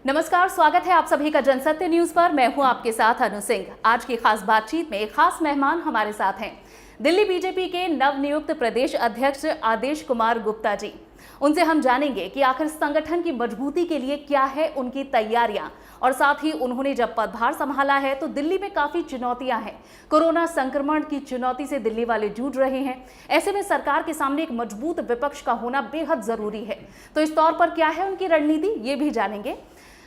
नमस्कार, स्वागत है आप सभी का जनसत्य न्यूज पर। मैं हूं आपके साथ अनु सिंह। आज की खास बातचीत में एक खास मेहमान हमारे साथ हैं, दिल्ली बीजेपी के नवनियुक्त प्रदेश अध्यक्ष आदेश कुमार गुप्ता जी। उनसे हम जानेंगे कि आखिर संगठन की मजबूती के लिए क्या है उनकी तैयारियां, और साथ ही उन्होंने जब पदभार संभाला है तो दिल्ली में काफी चुनौतियां हैं। कोरोना संक्रमण की चुनौती से दिल्ली वाले जूझ रहे हैं। ऐसे में सरकार के सामने एक मजबूत विपक्ष का होना बेहद जरूरी है। तो इस तौर पर क्या है उनकी रणनीति, ये भी जानेंगे।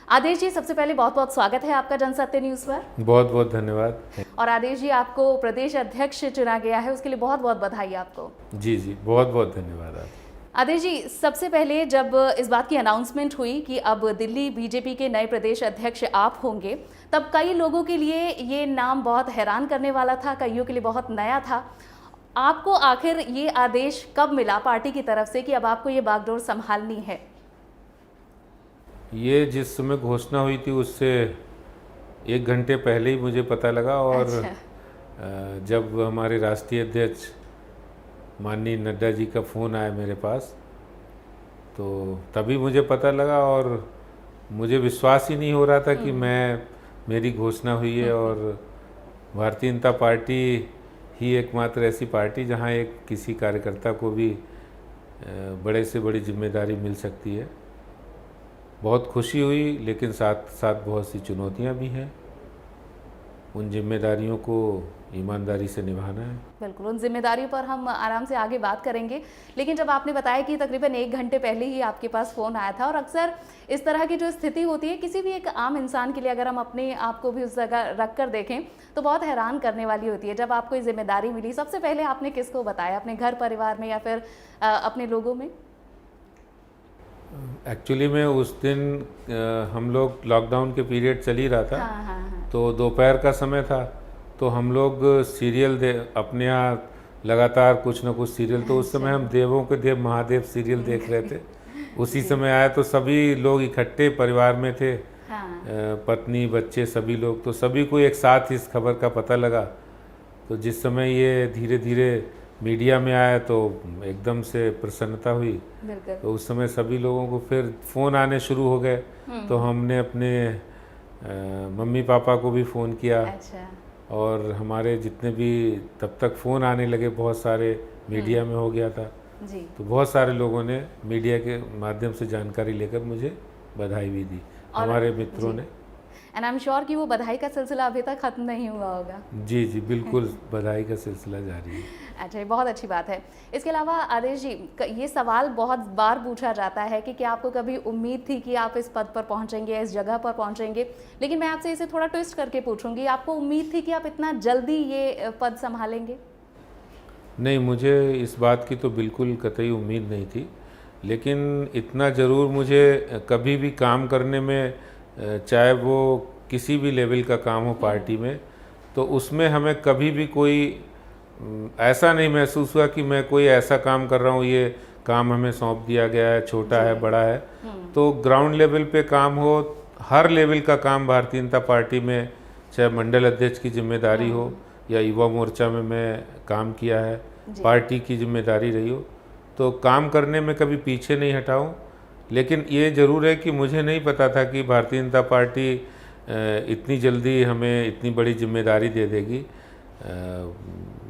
आदेश जी, सबसे पहले बहुत बहुत स्वागत है आपका जनसत्य न्यूज पर। बहुत बहुत धन्यवाद। और आदेश जी, आपको प्रदेश अध्यक्ष चुना गया है, उसके लिए बहुत बहुत बधाई आपको। जी जी, बहुत बहुत धन्यवाद आप। आदेश जी, सबसे पहले जब इस बात की अनाउंसमेंट हुई कि अब दिल्ली बीजेपी के नए प्रदेश अध्यक्ष आप होंगे, तब कई लोगों के लिए ये नाम बहुत हैरान करने वाला था, कईयों के लिए बहुत नया था। आपको आखिर ये आदेश कब मिला पार्टी की तरफ से कि अब आपको ये बागडोर संभालनी है? ये जिस समय घोषणा हुई थी उससे 1 घंटे पहले ही मुझे पता लगा। और अच्छा। जब हमारे राष्ट्रीय अध्यक्ष माननीय नड्डा जी का फ़ोन आया मेरे पास, तो तभी मुझे पता लगा। और मुझे विश्वास ही नहीं हो रहा था कि मेरी घोषणा हुई है। और भारतीय जनता पार्टी ही एकमात्र ऐसी पार्टी जहां एक किसी कार्यकर्ता को भी बड़े से बड़ी जिम्मेदारी मिल सकती है। बहुत खुशी हुई, लेकिन साथ साथ बहुत सी चुनौतियां भी हैं। उन जिम्मेदारियों को ईमानदारी से निभाना है। बिल्कुल, उन जिम्मेदारियों पर हम आराम से आगे बात करेंगे। लेकिन जब आपने बताया कि तकरीबन 1 घंटे पहले ही आपके पास फ़ोन आया था, और अक्सर इस तरह की जो स्थिति होती है किसी भी एक आम इंसान के लिए, अगर हम अपने आप को भी उस जगह रख कर देखें तो बहुत हैरान करने वाली होती है। जब आपको ये जिम्मेदारी मिली, सबसे पहले आपने किसको बताया, अपने घर परिवार में या फिर अपने लोगों में? एक्चुअली में उस दिन हम लोग लॉकडाउन के पीरियड चल ही रहा था। हाँ। तो दोपहर का समय था, तो हम लोग सीरियल अपने यहाँ लगातार कुछ ना कुछ सीरियल, तो उस समय हम देवों के देव महादेव सीरियल देख रहे थे। उसी समय आया तो सभी लोग इकट्ठे परिवार में थे। हाँ। पत्नी बच्चे सभी लोग, तो सभी को एक साथ इस खबर का पता लगा। तो जिस समय ये धीरे धीरे मीडिया में आया तो एकदम से प्रसन्नता हुई। तो उस समय सभी लोगों को फिर फ़ोन आने शुरू हो गए। तो हमने अपने मम्मी पापा को भी फ़ोन किया। अच्छा। और हमारे जितने भी तब तक फ़ोन आने लगे, बहुत सारे मीडिया में हो गया था जी। तो बहुत सारे लोगों ने मीडिया के माध्यम से जानकारी लेकर मुझे बधाई भी दी, हमारे मित्रों ने। एंड आई एम श्योर कि वो बधाई का सिलसिला अभी तक खत्म नहीं हुआ होगा। जी जी, बिल्कुल बधाई का सिलसिला जारी है। अच्छा, ये बहुत अच्छी बात है। इसके अलावा आदेश जी, ये सवाल बहुत बार पूछा जाता है कि क्या आपको कभी उम्मीद थी कि आप इस पद पर पहुंचेंगे, इस जगह पर पहुंचेंगे? लेकिन मैं आपसे इसे थोड़ा ट्विस्ट करके पूछूंगी, आपको उम्मीद थी कि आप इतना जल्दी ये पद संभालेंगे? नहीं, मुझे इस बात की तो बिल्कुल कतई उम्मीद नहीं थी। लेकिन इतना ज़रूर मुझे कभी भी काम करने में, चाहे वो किसी भी लेवल का काम हो पार्टी में, तो उसमें हमें कभी भी कोई ऐसा नहीं महसूस हुआ कि मैं कोई ऐसा काम कर रहा हूँ, ये काम हमें सौंप दिया गया है, छोटा है बड़ा है। तो ग्राउंड लेवल पे काम हो, हर लेवल का काम भारतीय जनता पार्टी में, चाहे मंडल अध्यक्ष की जिम्मेदारी हो या युवा मोर्चा में मैं काम किया है, पार्टी की जिम्मेदारी रही हो, तो काम करने में कभी पीछे नहीं हटा हूँ। लेकिन ये ज़रूर है कि मुझे नहीं पता था कि भारतीय जनता पार्टी इतनी जल्दी हमें इतनी बड़ी जिम्मेदारी दे देगी।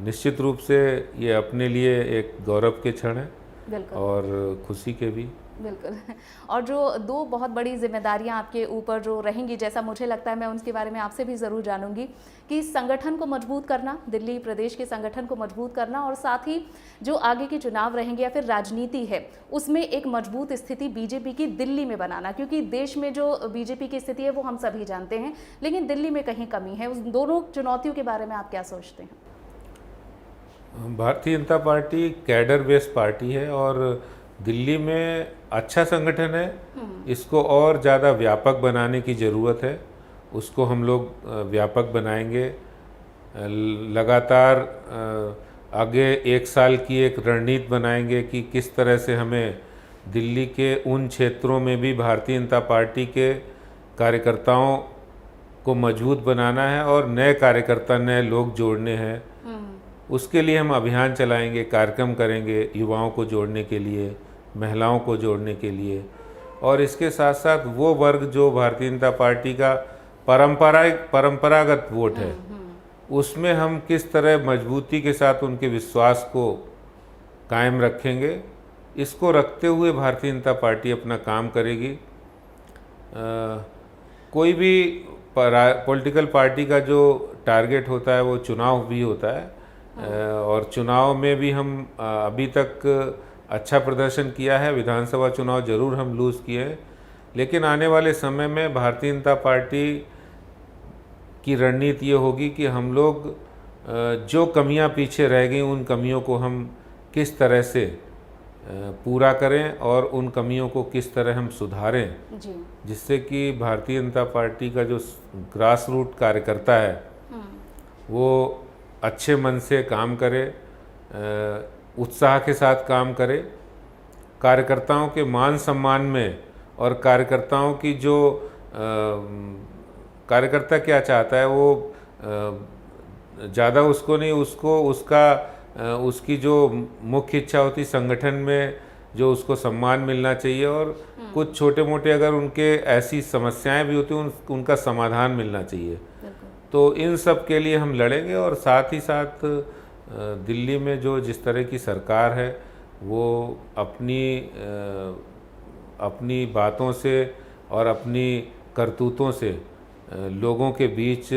निश्चित रूप से ये अपने लिए एक गौरव के क्षण है और खुशी के भी। बिल्कुल। और जो 2 बहुत बड़ी जिम्मेदारियां आपके ऊपर जो रहेंगी, जैसा मुझे लगता है, मैं उनके बारे में आपसे भी ज़रूर जानूंगी कि संगठन को मजबूत करना, दिल्ली प्रदेश के संगठन को मजबूत करना, और साथ ही जो आगे के चुनाव रहेंगे या फिर राजनीति है उसमें एक मजबूत स्थिति बीजेपी की दिल्ली में बनाना। क्योंकि देश में जो बीजेपी की स्थिति है वो हम सभी जानते हैं, लेकिन दिल्ली में कहीं कमी है। उस दोनों चुनौतियों के बारे में आप क्या सोचते हैं? Bharatiya Janata party cadre based party है और दिल्ली में अच्छा संगठन है। इसको और ज़्यादा व्यापक बनाने की ज़रूरत है। उसको हम लोग व्यापक बनाएंगे। लगातार आगे 1 साल की एक रणनीति बनाएंगे कि किस तरह से हमें दिल्ली के उन क्षेत्रों में भी भारतीय जनता पार्टी के कार्यकर्ताओं को मजबूत बनाना है और नए कार्यकर्ता, नए लोग जोड़ने हैं। उसके लिए हम अभियान चलाएंगे, कार्यक्रम करेंगे युवाओं को जोड़ने के लिए, महिलाओं को जोड़ने के लिए। और इसके साथ साथ वो वर्ग जो भारतीय जनता पार्टी का परंपरागत वोट है, उसमें हम किस तरह मजबूती के साथ उनके विश्वास को कायम रखेंगे, इसको रखते हुए भारतीय जनता पार्टी अपना काम करेगी। कोई भी पॉलिटिकल पार्टी का जो टारगेट होता है वो चुनाव भी होता है, और चुनाव में भी हम अभी तक अच्छा प्रदर्शन किया है। विधानसभा चुनाव जरूर हम लूज़ किए हैं, लेकिन आने वाले समय में भारतीय जनता पार्टी की रणनीति ये होगी कि हम लोग जो कमियां पीछे रह गई उन कमियों को हम किस तरह से पूरा करें और उन कमियों को किस तरह हम सुधारें, जिससे कि भारतीय जनता पार्टी का जो ग्रास रूट कार्यकर्ता है वो अच्छे मन से काम करे, उत्साह के साथ काम करे, कार्यकर्ताओं के मान सम्मान में, और कार्यकर्ताओं की जो कार्यकर्ता क्या चाहता है वो ज़्यादा उसको नहीं, उसकी जो मुख्य इच्छा होती संगठन में जो उसको सम्मान मिलना चाहिए, और कुछ छोटे मोटे अगर उनके ऐसी समस्याएं भी होती हैं उनका समाधान मिलना चाहिए। तो इन सब के लिए हम लड़ेंगे, और साथ ही साथ दिल्ली में जो जिस तरह की सरकार है वो अपनी बातों से और अपनी करतूतों से लोगों के बीच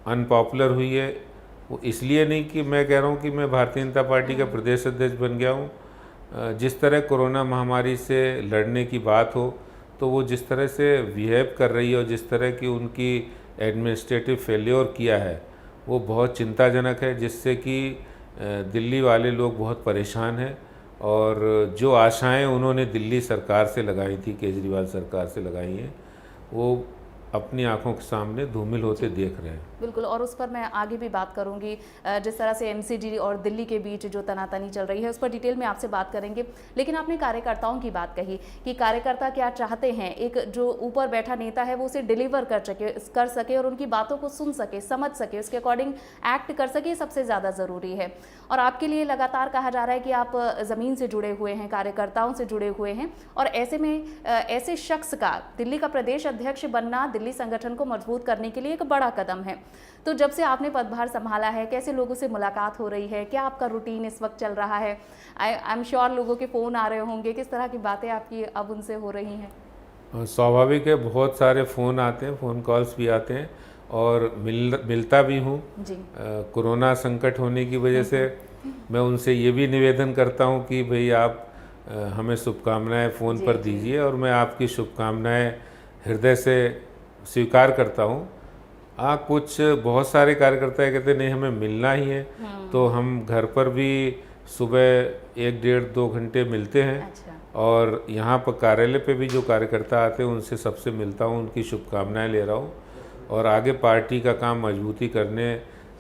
अनपॉपुलर हुई है। वो इसलिए नहीं कि मैं कह रहा हूँ कि मैं भारतीय जनता पार्टी का प्रदेश अध्यक्ष बन गया हूँ। जिस तरह कोरोना महामारी से लड़ने की बात हो तो वो जिस तरह से बिहेव कर रही है और जिस तरह की उनकी एडमिनिस्ट्रेटिव फेल्योर किया है वो बहुत चिंताजनक है, जिससे कि दिल्ली वाले लोग बहुत परेशान हैं, और जो आशाएं उन्होंने दिल्ली सरकार से लगाई थी, केजरीवाल सरकार से लगाई हैं, वो अपनी आंखों के सामने धूमिल होते देख रहे हैं। बिल्कुल, और उस पर मैं आगे भी बात करूंगी। जिस तरह से एमसीडी और दिल्ली के बीच जो तनातनी चल रही है उस पर डिटेल में आपसे बात करेंगे। लेकिन आपने कार्यकर्ताओं की बात कही कि कार्यकर्ता क्या चाहते हैं, एक जो ऊपर बैठा नेता है वो उसे डिलीवर कर सके और उनकी बातों को सुन सके, समझ सके, उसके अकॉर्डिंग एक्ट कर सके, सबसे ज़्यादा ज़रूरी है। और आपके लिए लगातार कहा जा रहा है कि आप ज़मीन से जुड़े हुए हैं, कार्यकर्ताओं से जुड़े हुए हैं, और ऐसे में ऐसे शख्स का दिल्ली का प्रदेश अध्यक्ष बनना दिल्ली संगठन को मजबूत करने के लिए एक बड़ा कदम है। तो जब से आपने पदभार संभाला है, कैसे लोगों से मुलाकात हो रही है, क्या आपका रूटीन इस वक्त चल रहा है? आई एम श्योर लोगों के फ़ोन आ रहे होंगे, किस तरह की बातें आपकी अब उनसे हो रही हैं? स्वाभाविक है, बहुत सारे फ़ोन आते हैं, फ़ोन कॉल्स भी आते हैं, और मिलता भी हूँ। कोरोना संकट होने की वजह से मैं उनसे ये भी निवेदन करता हूँ कि भाई आप हमें शुभकामनाएं फ़ोन पर दीजिए, और मैं आपकी शुभकामनाएं हृदय से स्वीकार करता हूँ। कुछ बहुत सारे कार्यकर्ता कहते नहीं हमें मिलना ही है, तो हम घर पर भी सुबह 1 डेढ़ 2 घंटे मिलते हैं। अच्छा। और यहाँ पर कार्यालय पे भी जो कार्यकर्ता आते हैं उनसे सबसे मिलता हूँ, उनकी शुभकामनाएं ले रहा हूँ, और आगे पार्टी का काम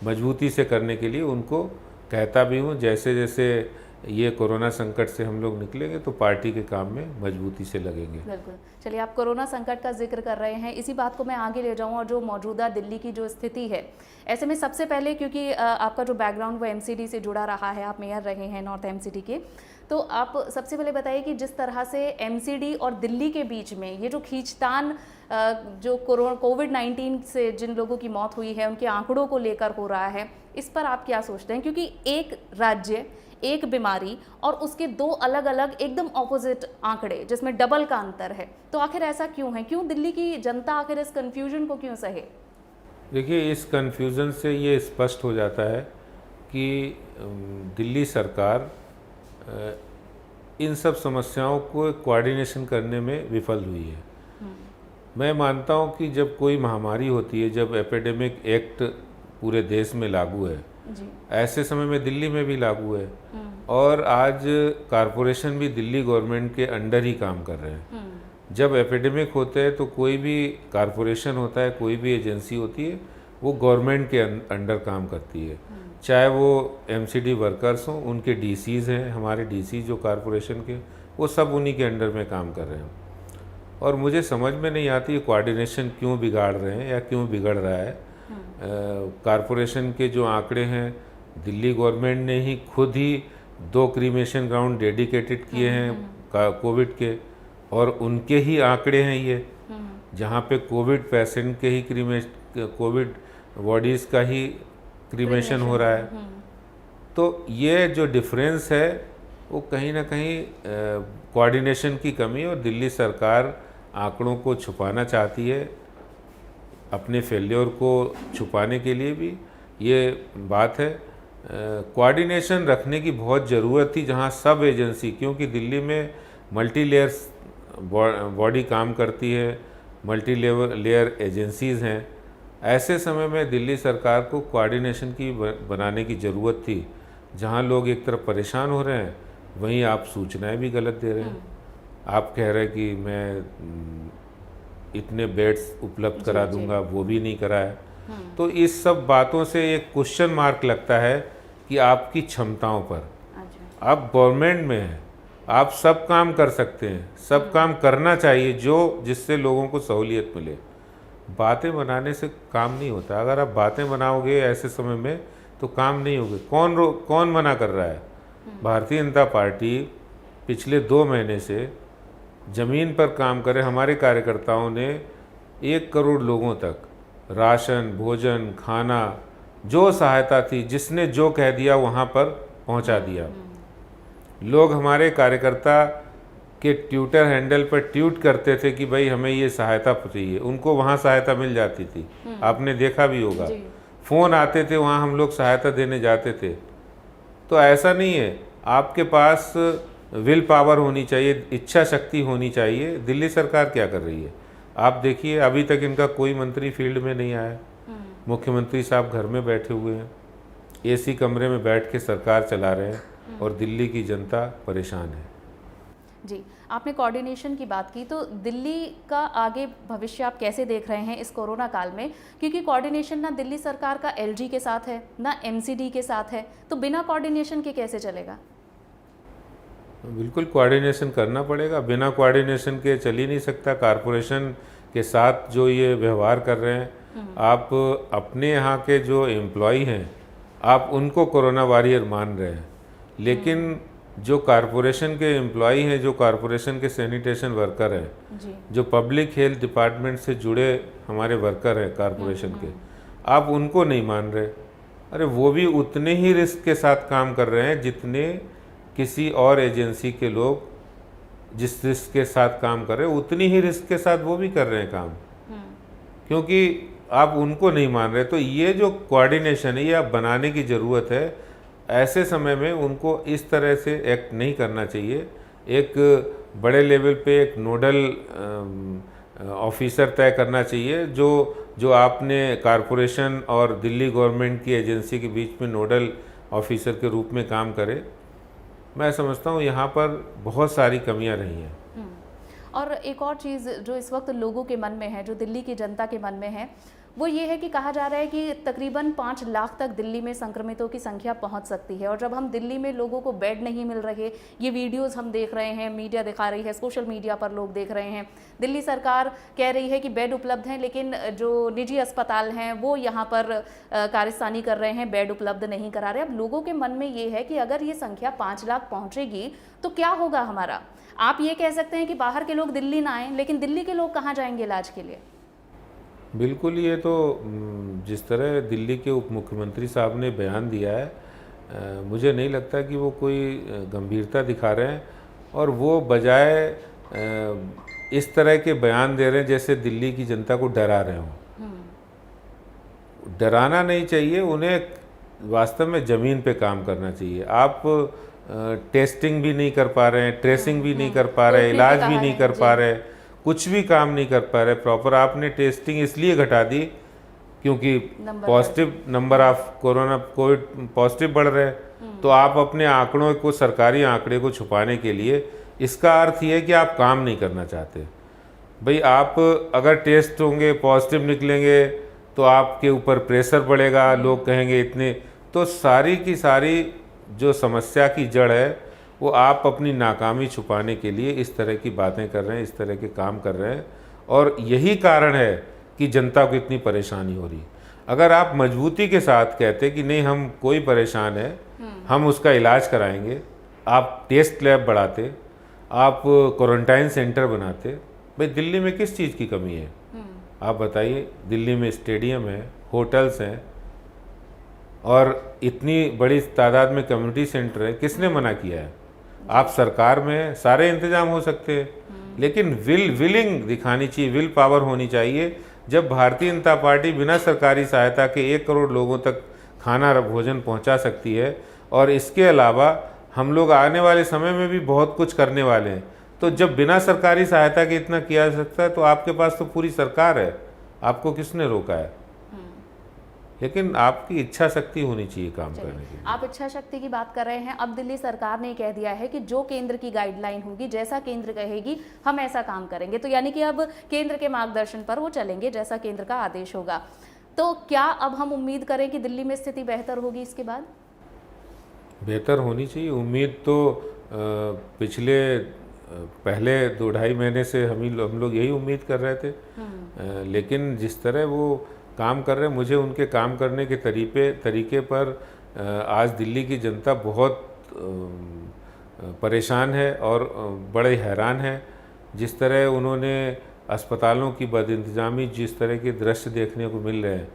मजबूती से करने के लिए उनको कहता भी हूँ। जैसे जैसे ये कोरोना संकट से हम लोग निकलेंगे तो पार्टी के काम में मजबूती से लगेंगे। बिल्कुल। चलिए, आप कोरोना संकट का जिक्र कर रहे हैं, इसी बात को मैं आगे ले जाऊं, और जो मौजूदा दिल्ली की जो स्थिति है, ऐसे में सबसे पहले, क्योंकि आपका जो बैकग्राउंड वो एमसीडी से जुड़ा रहा है, आप मेयर रहे हैं नॉर्थ एमसीडी के, तो आप सबसे पहले बताइए कि जिस तरह से एमसीडी और दिल्ली के बीच में ये जो खींचतान जो कोविड-19 से जिन लोगों की मौत हुई है उनके आंकड़ों को लेकर हो रहा है, इस पर आप क्या सोचते हैं? क्योंकि एक राज्य, एक बीमारी और उसके 2 अलग अलग एकदम ऑपोजिट आंकड़े, जिसमें डबल का अंतर है, तो आखिर ऐसा क्यों है? क्यों दिल्ली की जनता आखिर इस कन्फ्यूजन को क्यों सहे? देखिए, इस कन्फ्यूज़न से ये स्पष्ट हो जाता है कि दिल्ली सरकार इन सब समस्याओं को कोऑर्डिनेशन करने में विफल हुई है। मैं मानता हूँ कि जब कोई महामारी होती है, जब एपिडेमिक एक्ट पूरे देश में लागू है, ऐसे समय में दिल्ली में भी लागू है, और आज कारपोरेशन भी दिल्ली गवर्नमेंट के अंडर ही काम कर रहे हैं। जब एपिडेमिक होते हैं तो कोई भी कारपोरेशन होता है, कोई भी एजेंसी होती है, वो गवर्नमेंट के अंडर काम करती है, चाहे वो एमसीडी वर्कर्स हों, उनके डीसीज़ हैं, हमारे डीसी जो कारपोरेशन के, वो सब उन्हीं के अंडर में काम कर रहे हैं। और मुझे समझ में नहीं आती ये कोऑर्डिनेशन क्यों बिगाड़ रहे हैं या क्यों बिगड़ रहा है। कारपोरेशन के जो आंकड़े हैं, दिल्ली गवर्नमेंट ने ही खुद ही 2 क्रीमेशन ग्राउंड डेडिकेटेड किए हैं कोविड के, और उनके ही आंकड़े हैं ये, जहाँ पे कोविड पेशेंट के ही कोविड बॉडीज़ का ही क्रीमेशन हो रहा है। तो ये जो डिफरेंस है वो कहीं ना कहीं कोऑर्डिनेशन की कमी, और दिल्ली सरकार आंकड़ों को छुपाना चाहती है, अपने फेल्योर को छुपाने के लिए भी ये बात है। कोऑर्डिनेशन रखने की बहुत ज़रूरत थी, जहाँ सब एजेंसी, क्योंकि दिल्ली में मल्टी लेयर्स बॉडी काम करती है, मल्टी लेयर एजेंसीज़ हैं। ऐसे समय में दिल्ली सरकार को कोऑर्डिनेशन की बनाने की ज़रूरत थी। जहाँ लोग एक तरफ परेशान हो रहे हैं, वहीं आप सूचनाएं भी गलत दे रहे हैं। आप कह रहे हैं कि मैं इतने बेड्स उपलब्ध करा दूंगा, वो भी नहीं करा है। तो इस सब बातों से एक क्वेश्चन मार्क लगता है कि आपकी क्षमताओं पर। आप गवर्नमेंट में हैं, आप सब काम कर सकते हैं, सब काम करना चाहिए जो जिससे लोगों को सहूलियत मिले। बातें बनाने से काम नहीं होता। अगर आप बातें बनाओगे ऐसे समय में तो काम नहीं होगे। कौन मना कर रहा है? भारतीय जनता पार्टी पिछले 2 महीने से ज़मीन पर काम करे। हमारे कार्यकर्ताओं ने 1 करोड़ लोगों तक राशन, भोजन, खाना, जो सहायता थी, जिसने जो कह दिया वहाँ पर पहुँचा दिया। लोग हमारे कार्यकर्ता के ट्विटर हैंडल पर ट्वीट करते थे कि भाई हमें ये सहायता चाहिए, उनको वहाँ सहायता मिल जाती थी। आपने देखा भी होगा, फ़ोन आते थे, वहाँ हम लोग सहायता देने जाते थे। तो ऐसा नहीं है, आपके पास विल पावर होनी चाहिए, इच्छा शक्ति होनी चाहिए। दिल्ली सरकार क्या कर रही है आप देखिए, अभी तक इनका कोई मंत्री फील्ड में नहीं आया। मुख्यमंत्री साहब घर में बैठे हुए हैं, एसी कमरे में बैठ के सरकार चला रहे हैं, और दिल्ली की जनता परेशान है। जी, आपने कोऑर्डिनेशन की बात की, तो दिल्ली का आगे भविष्य आप कैसे देख रहे हैं इस कोरोना काल में? क्योंकि कोऑर्डिनेशन ना दिल्ली सरकार का एलजी के साथ है, ना एमसीडी के साथ है, तो बिना कोऑर्डिनेशन के कैसे चलेगा? बिल्कुल कोऑर्डिनेशन करना पड़ेगा, बिना कोऑर्डिनेशन के चल ही नहीं सकता। कारपोरेशन के साथ जो ये व्यवहार कर रहे हैं, आप अपने यहाँ के जो एम्प्लॉई हैं, आप उनको कोरोना वॉरियर मान रहे हैं, लेकिन जो कारपोरेशन के एम्प्लॉई हैं, जो कारपोरेशन के सैनिटेशन वर्कर हैं, जो पब्लिक हेल्थ डिपार्टमेंट से जुड़े हमारे वर्कर हैं कारपोरेशन के, आप उनको नहीं मान रहे। अरे वो भी उतने ही रिस्क के साथ काम कर रहे हैं जितने किसी और एजेंसी के लोग जिस रिस्क के साथ काम कर रहे हैं, उतनी ही रिस्क के साथ वो भी कर रहे हैं काम, क्योंकि आप उनको नहीं मान रहे। तो ये जो कोऑर्डिनेशन है, ये आप बनाने की ज़रूरत है। ऐसे समय में उनको इस तरह से एक्ट नहीं करना चाहिए। एक बड़े लेवल पे एक नोडल ऑफिसर तय करना चाहिए, जो आपने कारपोरेशन और दिल्ली गवर्नमेंट की एजेंसी के बीच में नोडल ऑफिसर के रूप में काम करे। मैं समझता हूँ यहाँ पर बहुत सारी कमियाँ रही हैं। और एक और चीज़ जो इस वक्त लोगों के मन में है, जो दिल्ली की जनता के मन में है, वो ये है कि कहा जा रहा है कि तकरीबन 5 लाख तक दिल्ली में संक्रमितों की संख्या पहुंच सकती है। और जब हम दिल्ली में लोगों को बेड नहीं मिल रहे, ये वीडियोस हम देख रहे हैं, मीडिया दिखा रही है, सोशल मीडिया पर लोग देख रहे हैं, दिल्ली सरकार कह रही है कि बेड उपलब्ध हैं, लेकिन जो निजी अस्पताल हैं वो यहाँ पर कारस्तानी कर रहे हैं, बेड उपलब्ध नहीं करा रहे। अब लोगों के मन में ये है कि अगर ये संख्या 5 लाख पहुँचेगी तो क्या होगा हमारा? आप ये कह सकते हैं कि बाहर के लोग दिल्ली ना आएँ, लेकिन दिल्ली के लोग कहाँ जाएंगे इलाज के लिए? बिल्कुल, ये तो जिस तरह दिल्ली के उप मुख्यमंत्री साहब ने बयान दिया है, मुझे नहीं लगता कि वो कोई गंभीरता दिखा रहे हैं, और वो बजाय इस तरह के बयान दे रहे हैं जैसे दिल्ली की जनता को डरा रहे हों। डराना नहीं चाहिए उन्हें, वास्तव में ज़मीन पे काम करना चाहिए। आप टेस्टिंग भी नहीं कर पा रहे हैं, ट्रेसिंग भी नहीं कर पा रहे, इलाज भी नहीं कर पा रहे, कुछ भी काम नहीं कर पा रहे प्रॉपर। आपने टेस्टिंग इसलिए घटा दी क्योंकि positive number of Covid positive बढ़ रहे हैं। तो आप अपने आंकड़ों को, सरकारी आंकड़े को छुपाने के लिए, इसका अर्थ ये है कि आप काम नहीं करना चाहते। भाई आप अगर टेस्ट होंगे, पॉजिटिव निकलेंगे, तो आपके ऊपर प्रेशर बढ़ेगा, लोग कहेंगे इतने। तो सारी की सारी जो समस्या की जड़ है, वो आप अपनी नाकामी छुपाने के लिए इस तरह की बातें कर रहे हैं, इस तरह के काम कर रहे हैं, और यही कारण है कि जनता को इतनी परेशानी हो रही। अगर आप मजबूती के साथ कहते कि नहीं, हम कोई परेशान है, हम उसका इलाज कराएंगे, आप टेस्ट लैब बढ़ाते, आप क्वारंटाइन सेंटर बनाते। भाई दिल्ली में किस चीज़ की कमी है? आप बताइए। दिल्ली में स्टेडियम है, होटल्स हैं और इतनी बड़ी तादाद में कम्युनिटी सेंटर है, किसने मना किया है? आप सरकार में सारे इंतजाम हो सकते हैं, लेकिन विलिंग दिखानी चाहिए, विल पावर होनी चाहिए। जब भारतीय जनता पार्टी बिना सरकारी सहायता के 1 करोड़ लोगों तक खाना भोजन पहुंचा सकती है और इसके अलावा हम लोग आने वाले समय में भी बहुत कुछ करने वाले हैं, तो जब बिना सरकारी सहायता के इतना किया जा सकता है तो आपके पास तो पूरी सरकार है, आपको किसने रोका है? लेकिन आपकी इच्छा शक्ति होनी चाहिए काम करने की। आप इच्छा शक्ति की बात कर रहे हैं। अब दिल्ली सरकार ने कह दिया है कि जो केंद्र की गाइडलाइन होगी, जैसा केंद्र कहेगी हम ऐसा काम करेंगे, तो यानी कि अब केंद्र के मार्गदर्शन पर वो चलेंगे, जैसा केंद्र का आदेश होगा। तो क्या अब हम उम्मीद करें कि दिल्ली में स्थिति बेहतर होगी इसके बाद? बेहतर होनी चाहिए। उम्मीद तो पिछले पहले 2-2.5 महीने से हम लोग यही उम्मीद कर रहे थे, लेकिन जिस तरह वो काम कर रहे हैं, मुझे उनके काम करने के तरीके पर आज दिल्ली की जनता बहुत परेशान है और बड़े हैरान है। जिस तरह उन्होंने अस्पतालों की बदइंतजामी, जिस तरह के दृश्य देखने को मिल रहे हैं।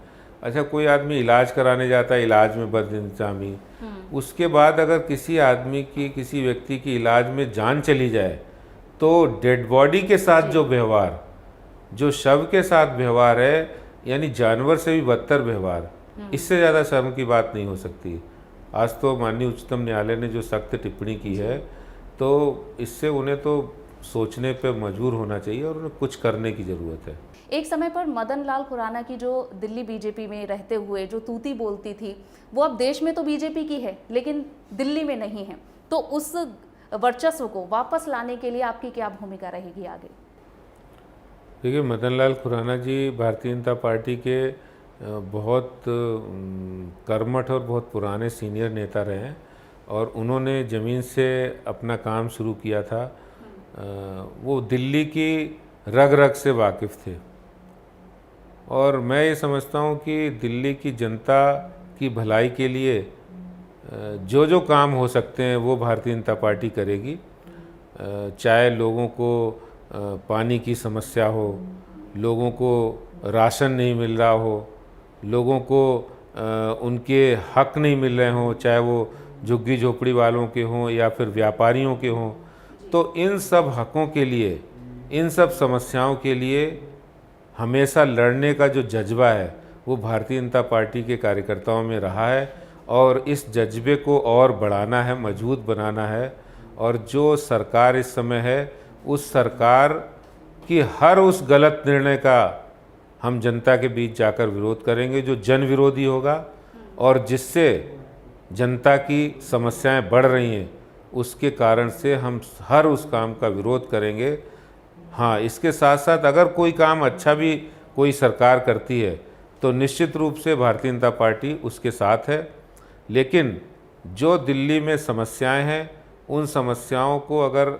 अच्छा, कोई आदमी इलाज कराने जाता है, इलाज में बदइंतजामी, उसके बाद अगर किसी आदमी की, किसी व्यक्ति की इलाज में जान चली जाए तो डेड बॉडी के साथ जो व्यवहार, जो शव के साथ व्यवहार है, यानी जानवर से भी बदतर व्यवहार, इससे ज़्यादा शर्म की बात नहीं हो सकती। आज तो माननीय उच्चतम न्यायालय ने जो सख्त टिप्पणी की है, तो इससे उन्हें तो सोचने पे मजबूर होना चाहिए और उन्हें कुछ करने की ज़रूरत है। एक समय पर मदन लाल खुराना की जो दिल्ली बीजेपी में रहते हुए जो तूती बोलती थी, वो अब देश में तो बीजेपी की है लेकिन दिल्ली में नहीं है, तो उस वर्चस्व को वापस लाने के लिए आपकी क्या भूमिका रहेगी आगे? देखिए, मदन लाल खुराना जी भारतीय जनता पार्टी के बहुत कर्मठ और बहुत पुराने सीनियर नेता रहे हैं और उन्होंने ज़मीन से अपना काम शुरू किया था। वो दिल्ली की रग रग से वाकिफ़ थे और मैं ये समझता हूँ कि दिल्ली की जनता की भलाई के लिए जो जो काम हो सकते हैं वो भारतीय जनता पार्टी करेगी। चाहे लोगों को पानी की समस्या हो, लोगों को राशन नहीं मिल रहा हो, लोगों को उनके हक नहीं मिल रहे हों, चाहे वो झुग्गी झोपड़ी वालों के हों या फिर व्यापारियों के हों, तो इन सब हकों के लिए, इन सब समस्याओं के लिए हमेशा लड़ने का जो जज्बा है वो भारतीय जनता पार्टी के कार्यकर्ताओं में रहा है और इस जज्बे को और बढ़ाना है, मजबूत बनाना है। और जो सरकार इस समय है, उस सरकार की हर उस गलत निर्णय का हम जनता के बीच जाकर विरोध करेंगे जो जन विरोधी होगा और जिससे जनता की समस्याएं बढ़ रही हैं, उसके कारण से हम हर उस काम का विरोध करेंगे। हाँ, इसके साथ साथ अगर कोई काम अच्छा भी कोई सरकार करती है तो निश्चित रूप से भारतीय जनता पार्टी उसके साथ है, लेकिन जो दिल्ली में समस्याएं हैं उन समस्याओं को अगर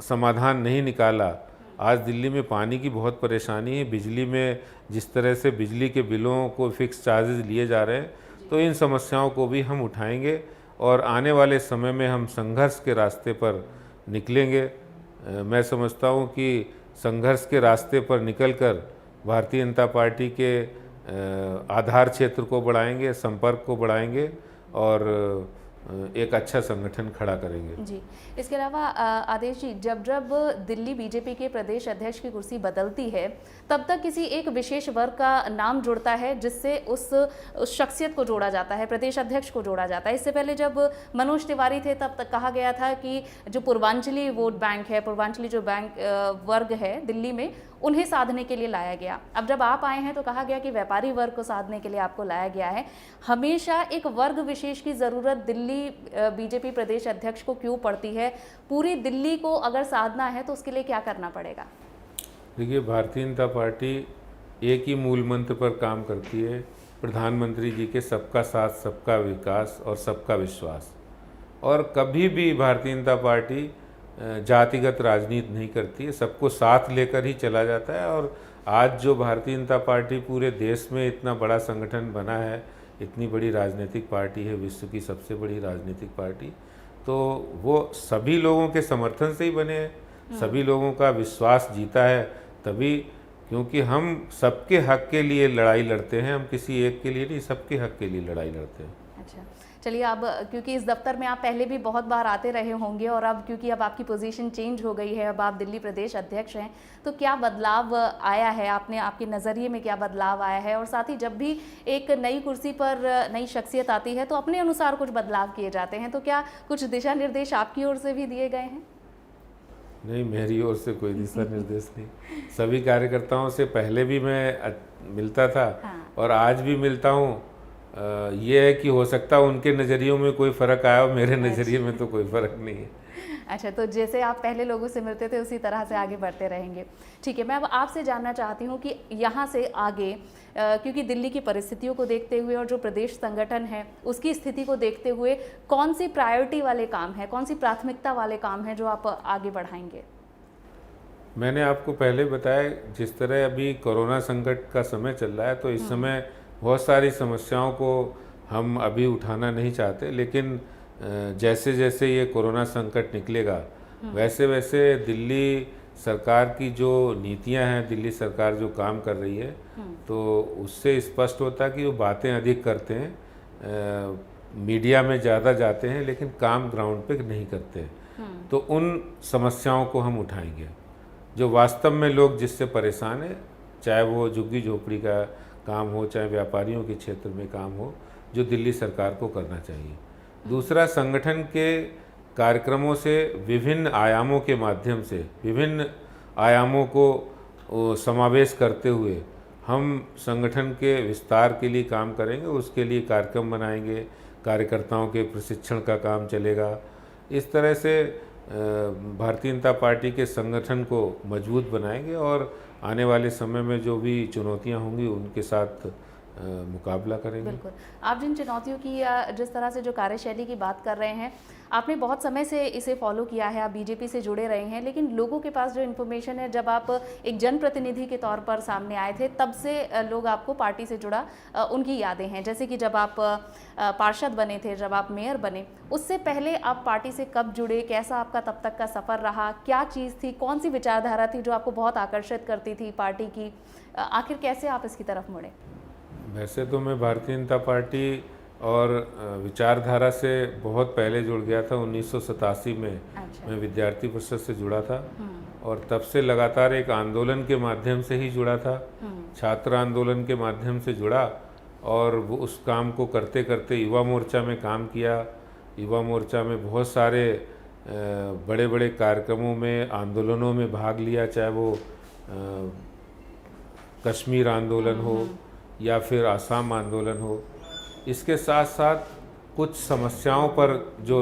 समाधान नहीं निकाला, आज दिल्ली में पानी की बहुत परेशानी है, बिजली में जिस तरह से बिजली के बिलों को फिक्स चार्जेस लिए जा रहे हैं, तो इन समस्याओं को भी हम उठाएंगे और आने वाले समय में हम संघर्ष के रास्ते पर निकलेंगे। मैं समझता हूँ कि संघर्ष के रास्ते पर निकलकर भारतीय जनता पार्टी के आधार क्षेत्र को बढ़ाएंगे, संपर्क को बढ़ाएंगे और एक अच्छा संगठन खड़ा करेंगे। जी, इसके अलावा आदेश जी, जब जब दिल्ली बीजेपी के प्रदेश अध्यक्ष की कुर्सी बदलती है तब तक किसी एक विशेष वर्ग का नाम जुड़ता है जिससे उस शख्सियत को जोड़ा जाता है, प्रदेश अध्यक्ष को जोड़ा जाता है। इससे पहले जब मनोज तिवारी थे तब तक कहा गया था कि जो पूर्वांचली वोट बैंक है, पूर्वांचली जो बैंक वर्ग है दिल्ली में, उन्हें साधने के लिए लाया गया। अब जब आप आए हैं तो कहा गया कि व्यापारी वर्ग को साधने के लिए आपको लाया गया है। हमेशा एक वर्ग विशेष की ज़रूरत दिल्ली बीजेपी प्रदेश अध्यक्ष को क्यों पड़ती है? पूरी दिल्ली को अगर साधना है तो उसके लिए क्या करना पड़ेगा? देखिए, भारतीय जनता पार्टी एक ही मूल मंत्र पर काम करती है, प्रधानमंत्री जी के सबका साथ, सबका विकास और सबका विश्वास। और कभी भी भारतीय जनता पार्टी जातिगत राजनीति नहीं करती है, सबको साथ लेकर ही चला जाता है। और आज जो भारतीय जनता पार्टी पूरे देश में इतना बड़ा संगठन बना है, इतनी बड़ी राजनीतिक पार्टी है, विश्व की सबसे बड़ी राजनीतिक पार्टी, तो वो सभी लोगों के समर्थन से ही बने हैं, सभी लोगों का विश्वास जीता है तभी, क्योंकि हम सबके हक के लिए लड़ाई लड़ते हैं, हम किसी एक के लिए नहीं, सबके हक के लिए लड़ाई लड़ते हैं। अच्छा, चलिए, अब क्योंकि इस दफ्तर में आप पहले भी बहुत बार आते रहे होंगे और अब क्योंकि अब आपकी पोजीशन चेंज हो गई है, अब आप दिल्ली प्रदेश अध्यक्ष हैं, तो क्या बदलाव आया है, आपके नज़रिए में क्या बदलाव आया है? और साथ ही जब भी एक नई कुर्सी पर नई शख्सियत आती है तो अपने अनुसार कुछ बदलाव किए जाते हैं, तो क्या कुछ दिशा निर्देश आपकी ओर से भी दिए गए हैं? नहीं, मेरी ओर से कोई दिशा निर्देश नहीं। सभी कार्यकर्ताओं से पहले भी मैं मिलता था और आज भी मिलता हूँ। ये है कि हो सकता है उनके नज़रियों में कोई फ़र्क आया हो, मेरे नज़रिए में तो कोई फ़र्क नहीं है। अच्छा, तो जैसे आप पहले लोगों से मिलते थे उसी तरह से आगे बढ़ते रहेंगे। ठीक है, मैं अब आपसे जानना चाहती हूँ कि यहाँ से आगे क्योंकि दिल्ली की परिस्थितियों को देखते हुए और जो प्रदेश संगठन है उसकी स्थिति को देखते हुए कौन सी प्रायोरिटी वाले काम हैं, कौन सी प्राथमिकता वाले काम हैं जो आप आगे बढ़ाएंगे? मैंने आपको पहले बताया, जिस तरह अभी कोरोना संकट का समय चल रहा है, तो इस समय बहुत सारी समस्याओं को हम अभी उठाना नहीं चाहते, लेकिन जैसे जैसे ये कोरोना संकट निकलेगा वैसे वैसे दिल्ली सरकार की जो नीतियां हैं, दिल्ली सरकार जो काम कर रही है, तो उससे स्पष्ट होता है कि वो बातें अधिक करते हैं, मीडिया में ज़्यादा जाते हैं, लेकिन काम ग्राउंड पे नहीं करते। तो उन समस्याओं को हम उठाएंगे जो वास्तव में लोग जिससे परेशान हैं, चाहे वो झुग्गी झोपड़ी का काम हो, चाहे व्यापारियों के क्षेत्र में काम हो, जो दिल्ली सरकार को करना चाहिए। दूसरा, संगठन के कार्यक्रमों से विभिन्न आयामों के माध्यम से विभिन्न आयामों को समावेश करते हुए हम संगठन के विस्तार के लिए काम करेंगे, उसके लिए कार्यक्रम बनाएंगे, कार्यकर्ताओं के प्रशिक्षण का काम चलेगा। इस तरह से भारतीय जनता पार्टी के संगठन को मजबूत बनाएंगे और आने वाले समय में जो भी चुनौतियां होंगी उनके साथ मुकाबला करेंगे। बिल्कुल, आप जिन चुनौतियों की या जिस तरह से जो कार्यशैली की बात कर रहे हैं, आपने बहुत समय से इसे फॉलो किया है, आप बीजेपी से जुड़े रहे हैं, लेकिन लोगों के पास जो इन्फॉर्मेशन है, जब आप एक जनप्रतिनिधि के तौर पर सामने आए थे तब से लोग आपको पार्टी से जुड़ा उनकी यादें हैं। जैसे कि जब आप पार्षद बने थे, जब आप मेयर बने, उससे पहले आप पार्टी से कब जुड़े, कैसा आपका तब तक का सफ़र रहा, क्या चीज़ थी, कौन सी विचारधारा थी जो आपको बहुत आकर्षित करती थी पार्टी की, आखिर कैसे आप इसकी तरफ मुड़े? वैसे तो मैं भारतीय जनता पार्टी और विचारधारा से बहुत पहले जुड़ गया था। 1987 में मैं विद्यार्थी परिषद से जुड़ा था और तब से लगातार एक आंदोलन के माध्यम से ही जुड़ा था, छात्र आंदोलन के माध्यम से जुड़ा और वो उस काम को करते करते युवा मोर्चा में काम किया। युवा मोर्चा में बहुत सारे बड़े बड़े कार्यक्रमों में, आंदोलनों में भाग लिया, चाहे वो कश्मीर आंदोलन हो या फिर आसाम आंदोलन हो। इसके साथ साथ कुछ समस्याओं पर, जो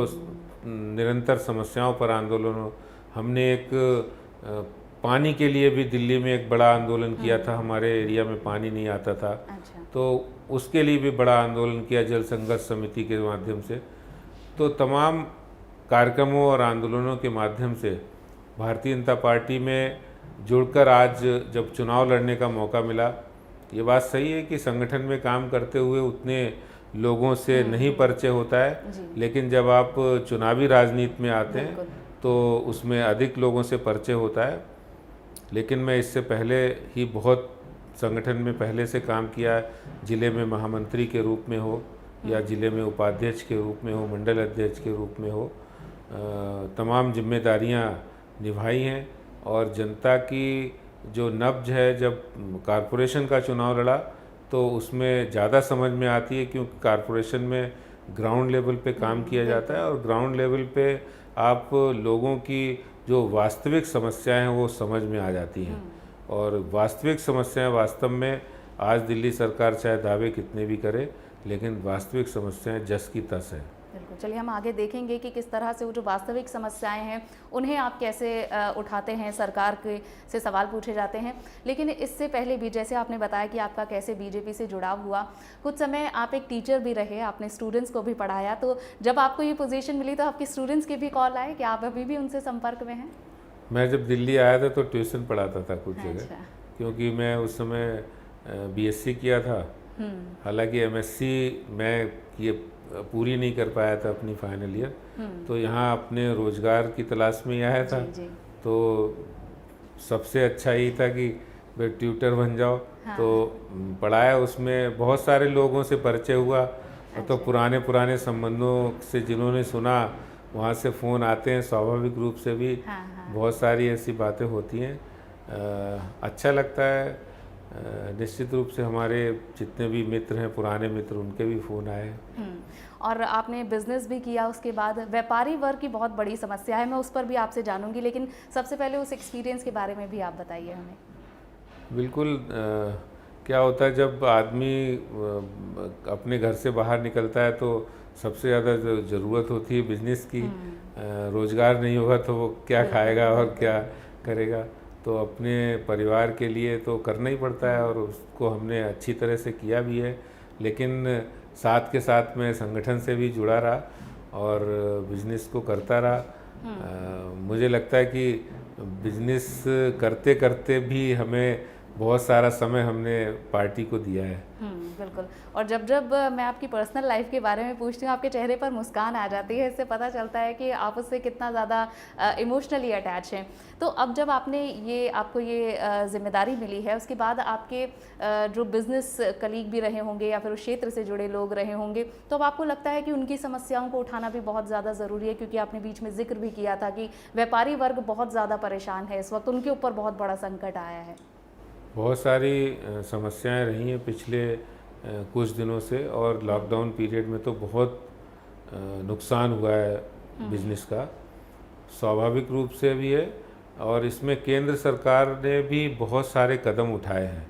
निरंतर समस्याओं पर आंदोलन हो, हमने एक पानी के लिए भी दिल्ली में एक बड़ा आंदोलन किया था। हमारे एरिया में पानी नहीं आता था। अच्छा। तो उसके लिए भी बड़ा आंदोलन किया जल संघर्ष समिति के माध्यम से। तो तमाम कार्यक्रमों और आंदोलनों के माध्यम से भारतीय जनता पार्टी में जुड़कर आज जब चुनाव लड़ने का मौका मिला, ये बात सही है कि संगठन में काम करते हुए उतने लोगों से नहीं परिचय होता है, लेकिन जब आप चुनावी राजनीति में आते हैं तो उसमें अधिक लोगों से परिचय होता है। लेकिन मैं इससे पहले ही बहुत संगठन में पहले से काम किया, ज़िले में महामंत्री के रूप में हो या ज़िले में उपाध्यक्ष के रूप में हो, मंडल अध्यक्ष के रूप में हो, तमाम जिम्मेदारियां निभाई हैं। और जनता की जो नब्ज है, जब कॉरपोरेशन का चुनाव लड़ा तो उसमें ज़्यादा समझ में आती है, क्योंकि कॉरपोरेशन में ग्राउंड लेवल पे काम किया जाता है और ग्राउंड लेवल पे आप लोगों की जो वास्तविक समस्याएं हैं वो समझ में आ जाती हैं। और वास्तविक समस्याएं, वास्तव में आज दिल्ली सरकार चाहे दावे कितने भी करे, लेकिन वास्तविक समस्याएं जस की तस है। बिल्कुल, चलिए हम आगे देखेंगे कि किस तरह से वो जो वास्तविक समस्याएं हैं उन्हें आप कैसे उठाते हैं, सरकार के से सवाल पूछे जाते हैं। लेकिन इससे पहले भी, जैसे आपने बताया कि आपका कैसे बीजेपी से जुड़ाव हुआ, कुछ समय आप एक टीचर भी रहे, आपने स्टूडेंट्स को भी पढ़ाया, तो जब आपको ये पोजीशन मिली तो आपके स्टूडेंट्स के भी कॉल आए, क्या आप अभी भी उनसे संपर्क में हैं? मैं जब दिल्ली आया था तो ट्यूशन पढ़ाता था कुछ जगह, क्योंकि मैं उस समय BSc किया था हालांकि एमएससी मैं ये पूरी नहीं कर पाया था अपनी फाइनल ईयर, तो यहाँ अपने रोजगार की तलाश में ही आया था। जी। तो सबसे अच्छा यही था कि भाई ट्यूटर बन जाओ। हाँ। तो पढ़ाया, उसमें बहुत सारे लोगों से परिचय हुआ। तो पुराने संबंधों से जिन्होंने सुना वहाँ से फ़ोन आते हैं, स्वाभाविक रूप से भी बहुत सारी ऐसी बातें होती हैं। अच्छा लगता है। निश्चित रूप से हमारे जितने भी मित्र हैं, पुराने मित्र, उनके भी फ़ोन आए। और आपने बिजनेस भी किया, उसके बाद व्यापारी वर्ग की बहुत बड़ी समस्या है, मैं उस पर भी आपसे जानूंगी, लेकिन सबसे पहले उस एक्सपीरियंस के बारे में भी आप बताइए हमें। बिल्कुल। क्या होता है जब आदमी अपने घर से बाहर निकलता है तो सबसे ज़्यादा जो ज़रूरत होती है बिजनेस की। रोज़गार नहीं होगा तो वो क्या खाएगा और क्या करेगा। तो अपने परिवार के लिए तो करना ही पड़ता है, और उसको हमने अच्छी तरह से किया भी है। लेकिन साथ के साथ मैं संगठन से भी जुड़ा रहा और बिजनेस को करता रहा। मुझे लगता है कि बिजनेस करते करते भी हमें बहुत सारा समय हमने पार्टी को दिया है। बिल्कुल। और जब मैं आपकी पर्सनल लाइफ के बारे में पूछती हूँ, आपके चेहरे पर मुस्कान आ जाती है। इससे पता चलता है कि आप उससे कितना ज़्यादा इमोशनली अटैच हैं। तो अब जब आपको ये जिम्मेदारी मिली है, उसके बाद आपके जो बिज़नेस कलीग भी रहे होंगे या फिर उस क्षेत्र से जुड़े लोग रहे होंगे, तो अब आपको लगता है कि उनकी समस्याओं को उठाना भी बहुत ज़्यादा ज़रूरी है? क्योंकि आपने बीच में जिक्र भी किया था कि व्यापारी वर्ग बहुत ज़्यादा परेशान है इस वक्त, उनके ऊपर बहुत बड़ा संकट आया है। बहुत सारी समस्याएं रही हैं पिछले कुछ दिनों से, और लॉकडाउन पीरियड में तो बहुत नुकसान हुआ है बिजनेस का, स्वाभाविक रूप से भी है। और इसमें केंद्र सरकार ने भी बहुत सारे कदम उठाए हैं,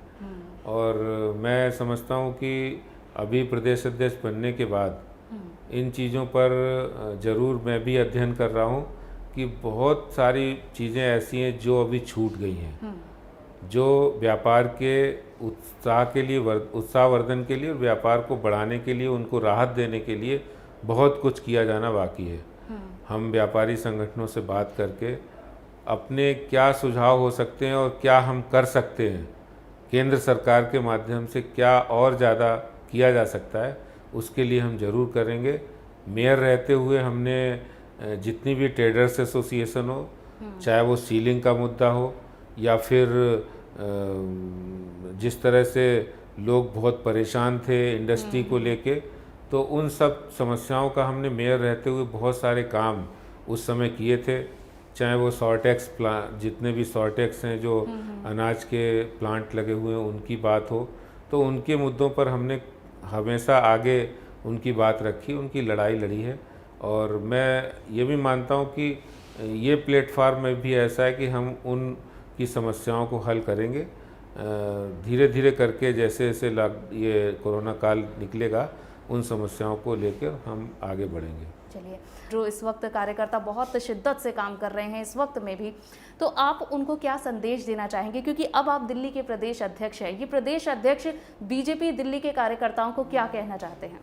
और मैं समझता हूँ कि अभी प्रदेश अध्यक्ष बनने के बाद इन चीज़ों पर ज़रूर मैं भी अध्ययन कर रहा हूँ कि बहुत सारी चीज़ें ऐसी हैं जो अभी छूट गई हैं, जो व्यापार के उत्साहवर्धन के लिए और व्यापार को बढ़ाने के लिए, उनको राहत देने के लिए बहुत कुछ किया जाना बाकी है। हम व्यापारी संगठनों से बात करके अपने क्या सुझाव हो सकते हैं और क्या हम कर सकते हैं, केंद्र सरकार के माध्यम से क्या और ज़्यादा किया जा सकता है, उसके लिए हम ज़रूर करेंगे। मेयर रहते हुए हमने जितनी भी ट्रेडर्स एसोसिएशन हो, चाहे वो सीलिंग का मुद्दा हो या फिर जिस तरह से लोग बहुत परेशान थे इंडस्ट्री को लेके, तो उन सब समस्याओं का हमने मेयर रहते हुए बहुत सारे काम उस समय किए थे। चाहे वो सॉर्टेक्स प्लांट, जितने भी सॉर्टेक्स हैं जो अनाज के प्लांट लगे हुए हैं, उनकी बात हो, तो उनके मुद्दों पर हमने हमेशा आगे उनकी बात रखी, उनकी लड़ाई लड़ी है। और मैं ये भी मानता हूँ कि ये प्लेटफार्म में भी ऐसा है कि हम उन की समस्याओं को हल करेंगे धीरे धीरे करके। जैसे जैसे ये कोरोना काल निकलेगा, उन समस्याओं को लेकर हम आगे बढ़ेंगे। चलिए, जो इस वक्त कार्यकर्ता बहुत शिद्दत से काम कर रहे हैं इस वक्त में भी, तो आप उनको क्या संदेश देना चाहेंगे? क्योंकि अब आप दिल्ली के प्रदेश अध्यक्ष हैं, ये प्रदेश अध्यक्ष बीजेपी दिल्ली के कार्यकर्ताओं को क्या कहना चाहते हैं?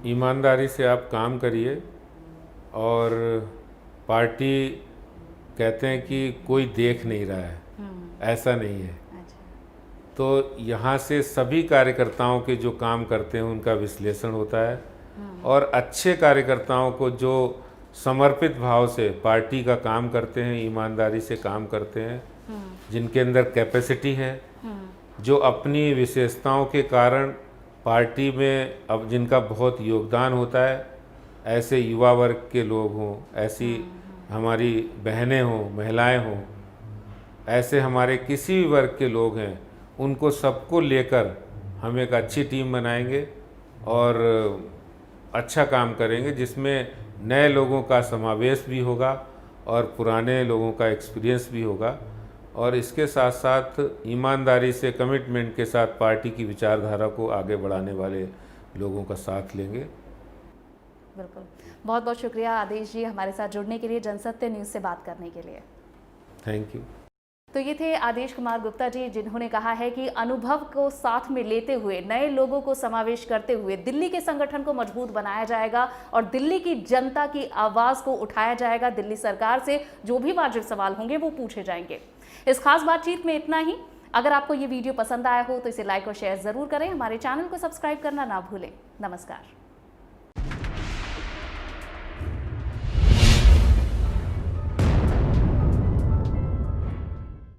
ईमानदारी से आप काम करिए, और पार्टी कहते हैं कि कोई देख नहीं रहा है, ऐसा नहीं है। तो यहाँ से सभी कार्यकर्ताओं के जो काम करते हैं उनका विश्लेषण होता है, और अच्छे कार्यकर्ताओं को जो समर्पित भाव से पार्टी का काम करते हैं, ईमानदारी से काम करते हैं, जिनके अंदर कैपेसिटी है, जो अपनी विशेषताओं के कारण पार्टी में अब जिनका बहुत योगदान होता है, ऐसे युवा वर्ग के लोग हों, ऐसी हमारी बहनें हों, महिलाएं हों, ऐसे हमारे किसी भी वर्ग के लोग हैं, उनको सबको लेकर हम एक अच्छी टीम बनाएंगे और अच्छा काम करेंगे, जिसमें नए लोगों का समावेश भी होगा और पुराने लोगों का एक्सपीरियंस भी होगा, और इसके साथ साथ ईमानदारी से, कमिटमेंट के साथ पार्टी की विचारधारा को आगे बढ़ाने वाले लोगों का साथ लेंगे। बिल्कुल, बहुत बहुत शुक्रिया आदेश जी हमारे साथ जुड़ने के लिए, जनसत्य न्यूज़ से बात करने के लिए। Thank you. तो ये थे आदेश कुमार गुप्ता जी, जिन्होंने कहा है कि अनुभव को साथ में लेते हुए, नए लोगों को समावेश करते हुए दिल्ली के संगठन को मजबूत बनाया जाएगा और दिल्ली की जनता की आवाज़ को उठाया जाएगा। दिल्ली सरकार से जो भी वाजिब सवाल होंगे वो पूछे जाएंगे। इस खास बातचीत में इतना ही। अगर आपको ये वीडियो पसंद आया हो तो इसे लाइक और शेयर ज़रूर करें। हमारे चैनल को सब्सक्राइब करना ना भूलें। नमस्कार।